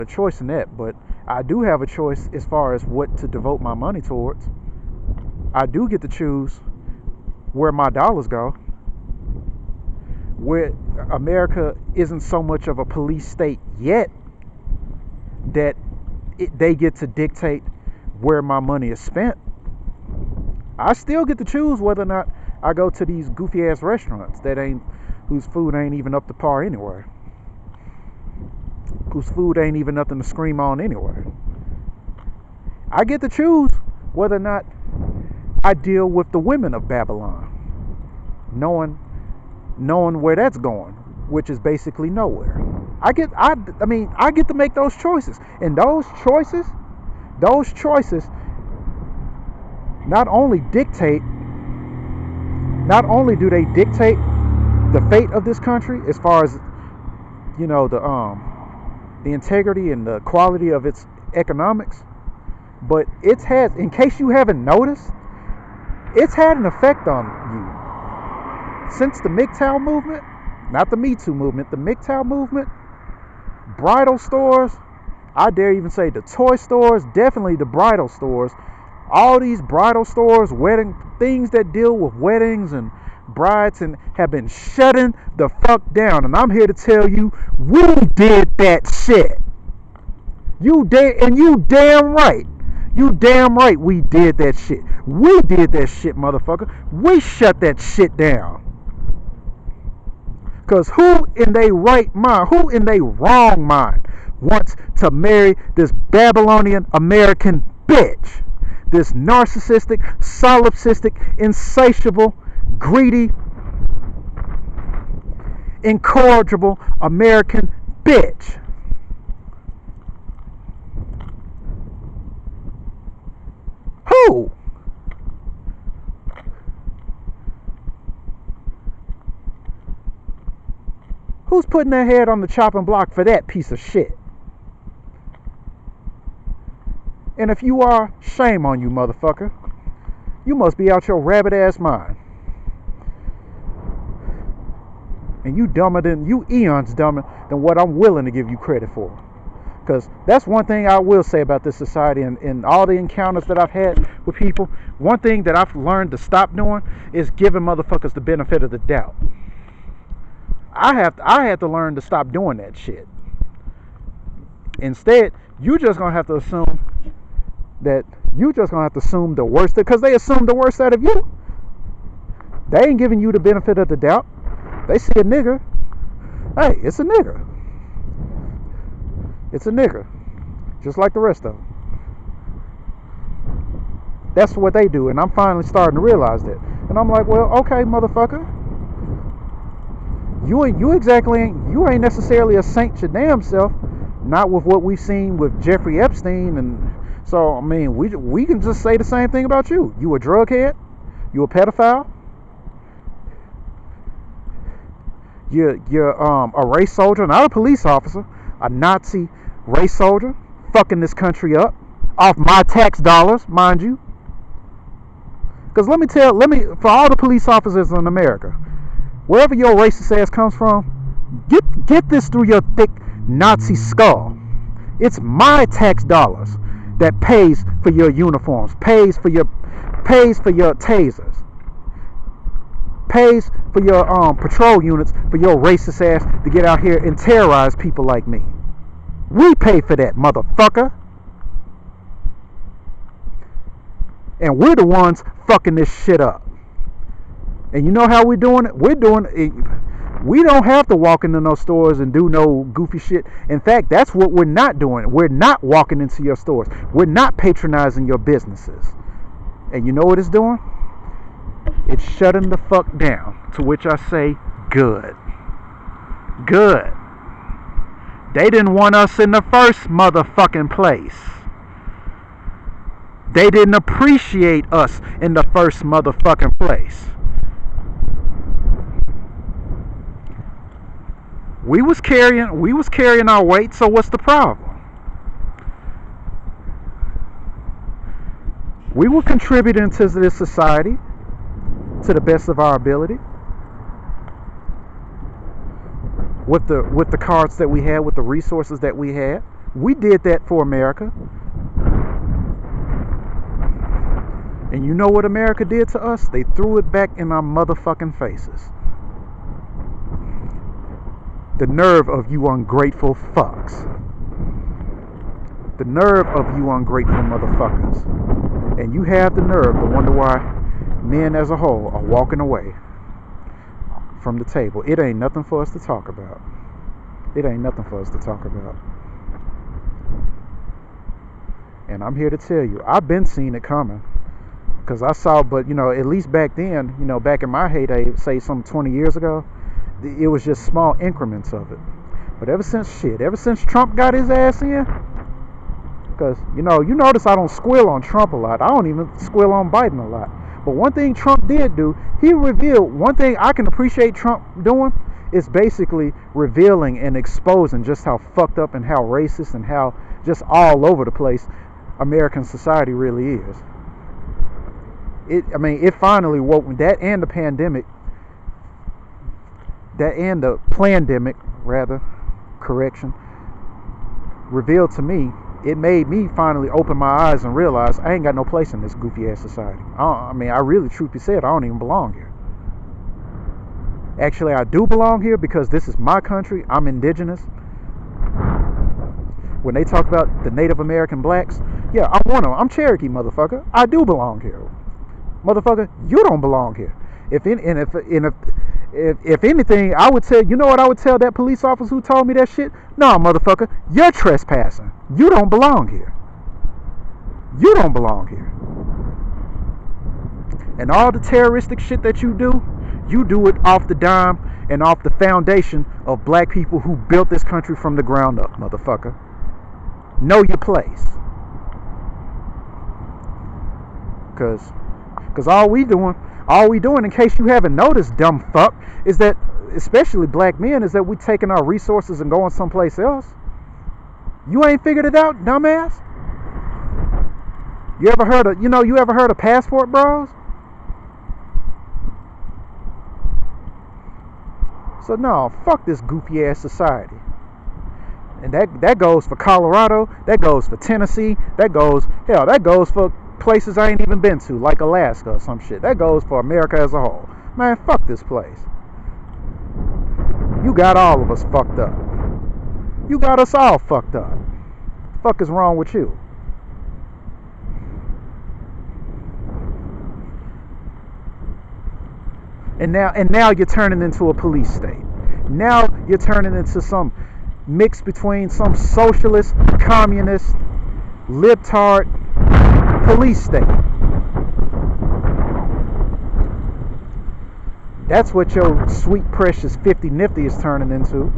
a choice in that, but I do have a choice as far as what to devote my money towards. I do get to choose where my dollars go. Where America isn't so much of a police state yet that they get to dictate where my money is spent. I still get to choose whether or not I go to these goofy ass restaurants whose food ain't even up to par anywhere. Whose food ain't even nothing to scream on anywhere. I get to choose whether or not I deal with the women of Babylon, knowing where that's going, which is basically nowhere. I get to make those choices, and those choices not only do they dictate the fate of this country as far as the integrity and the quality of its economics, but it's had, in case you haven't noticed, it's had an effect on you. Since the MGTOW movement, not the Me Too movement, the MGTOW movement, bridal stores, I dare even say the toy stores, definitely the bridal stores, all these bridal stores, wedding things that deal with weddings and brides and have been shutting the fuck down. And I'm here to tell you, we did that shit. You damn right. You damn right we did that shit. We did that shit, motherfucker. We shut that shit down. Because who in their right mind, who in their wrong mind wants to marry this Babylonian American bitch? This narcissistic, solipsistic, insatiable, greedy, incorrigible American bitch. Who? Who's putting their head on the chopping block for that piece of shit? And if you are, shame on you, motherfucker. You must be out your rabbit ass mind. And you eons dumber than what I'm willing to give you credit for. Because that's one thing I will say about this society, and all the encounters that I've had with people, one thing that I've learned to stop doing is giving motherfuckers the benefit of the doubt. I had to learn to stop doing that shit. Instead, you just gonna have to assume the worst, because they assume the worst out of you. They ain't giving you the benefit of the doubt. They see a nigga, hey, it's a nigga. It's a nigga, just like the rest of them. That's what they do, and I'm finally starting to realize that. And I'm like, well, okay, motherfucker, you ain't necessarily a saint your damn self. Not with what we've seen with Jeffrey Epstein, and so I mean, we can just say the same thing about you. You a drug head, you a pedophile, you're a race soldier, not a police officer, a Nazi race soldier, fucking this country up off my tax dollars, mind you. Because let me for all the police officers in America, wherever your racist ass comes from, get this through your thick Nazi skull. It's my tax dollars that pays for your uniforms, pays for your tasers, pays for your patrol units, for your racist ass to get out here and terrorize people like me. We pay for that, motherfucker. And we're the ones fucking this shit up. And you know how we're doing it? We don't have to walk into no stores and do no goofy shit. In fact, that's what we're not doing. We're not walking into your stores. We're not patronizing your businesses. And you know what it's doing? It's shutting the fuck down. To which I say, good. Good. They didn't want us in the first motherfucking place. They didn't appreciate us in the first motherfucking place. We was carrying our weight, so what's the problem? We were contributing to this society to the best of our ability. With the cards that we had, with the resources that we had, We did that for America. And you know what America did to us? They threw it back in our motherfucking faces. The nerve of you ungrateful fucks. The nerve of you ungrateful motherfuckers. And you have the nerve to wonder why men as a whole are walking away from the table. It ain't nothing for us to talk about. It ain't nothing for us to talk about. And I'm here to tell you, I've been seeing it coming. Because I saw, but at least back then, back in my heyday, say some 20 years ago, it was just small increments of it. But ever since Trump got his ass in, because, you notice I don't squeal on Trump a lot. I don't even squeal on Biden a lot. But one thing Trump did do, he revealed, one thing I can appreciate Trump doing is basically revealing and exposing just how fucked up and how racist and how just all over the place American society really is. It finally woke, that and the pandemic, that and the plandemic, rather, correction, revealed to me, it made me finally open my eyes and realize I ain't got no place in this goofy ass society. I really, truthfully said, I don't even belong here. Actually, I do belong here because this is my country. I'm indigenous. When they talk about the Native American blacks, yeah, I'm one of them. I'm Cherokee, motherfucker. I do belong here. Motherfucker, you don't belong here. If anything, I would tell, what I would tell that police officer who told me that shit? No, motherfucker, you're trespassing. You don't belong here. You don't belong here. And all the terroristic shit that you do it off the dime and off the foundation of black people who built this country from the ground up, motherfucker. Know your place. Because all we doing, in case you haven't noticed, dumb fuck, is that, especially black men, is that we taking our resources and going someplace else. You ain't figured it out, dumbass? You ever heard of passport bros? So no, fuck this goofy ass society. And that goes for Colorado, that goes for Tennessee, that goes for places I ain't even been to, like Alaska or some shit. That goes for America as a whole. Man, fuck this place. You got all of us fucked up. You got us all fucked up. Fuck is wrong with you? And now you're turning into a police state. Now you're turning into some mix between some socialist, communist, libtard police state. That's what your sweet, precious 50 nifty is turning into.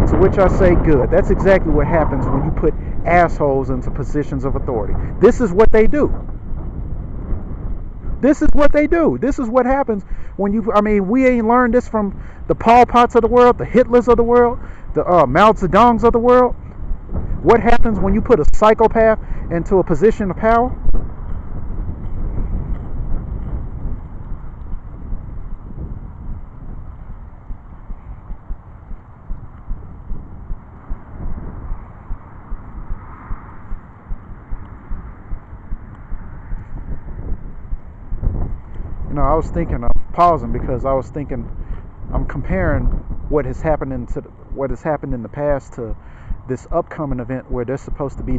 To which I say, good. That's exactly what happens when you put assholes into positions of authority. This is what they do. This is what they do. This is what happens when we ain't learned this from the Pol Pots of the world, the Hitlers of the world, the Mao Zedongs of the world. What happens when you put a psychopath into a position of power? I was thinking, I'm pausing because I was thinking, I'm comparing what has happened in the past to this upcoming event where there's supposed to be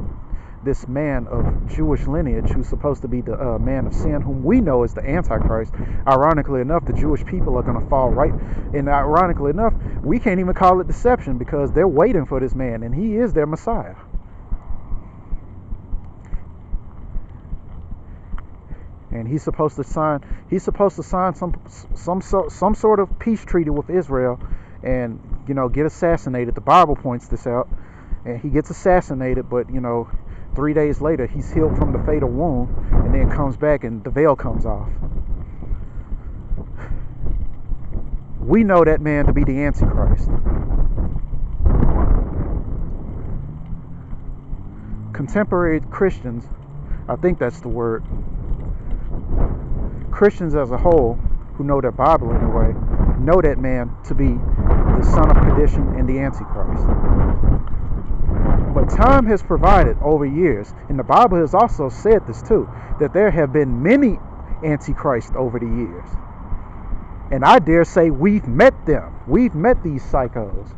this man of Jewish lineage who's supposed to be the man of sin, whom we know is the Antichrist. Ironically enough, the Jewish people are going to fall right. And ironically enough, we can't even call it deception because they're waiting for this man, and he is their Messiah. And he's supposed to sign some sort of peace treaty with Israel, and get assassinated. The Bible points this out, and he gets assassinated. But 3 days later, he's healed from the fatal wound, and then comes back, and the veil comes off. We know that man to be the Antichrist. Contemporary Christians, I think that's the word. Christians as a whole, who know their Bible anyway, know that man to be son of perdition, and the Antichrist. But time has provided over years, and the Bible has also said this too, that there have been many Antichrists over the years. And I dare say we've met them. We've met these psychos.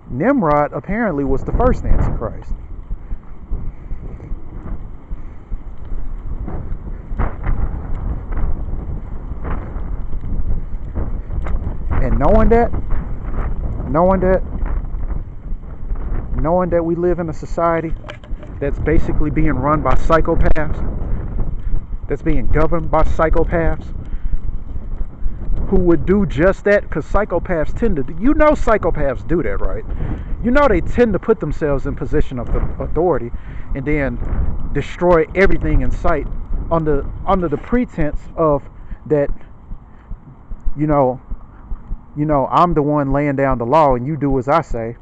Nimrod apparently was the first Antichrist. And knowing that we live in a society that's basically being run by psychopaths, that's being governed by psychopaths, who would do just that, because psychopaths tend to, psychopaths do that, right? They tend to put themselves in position of the authority and then destroy everything in sight under the pretense of that, I'm the one laying down the law and you do as I say.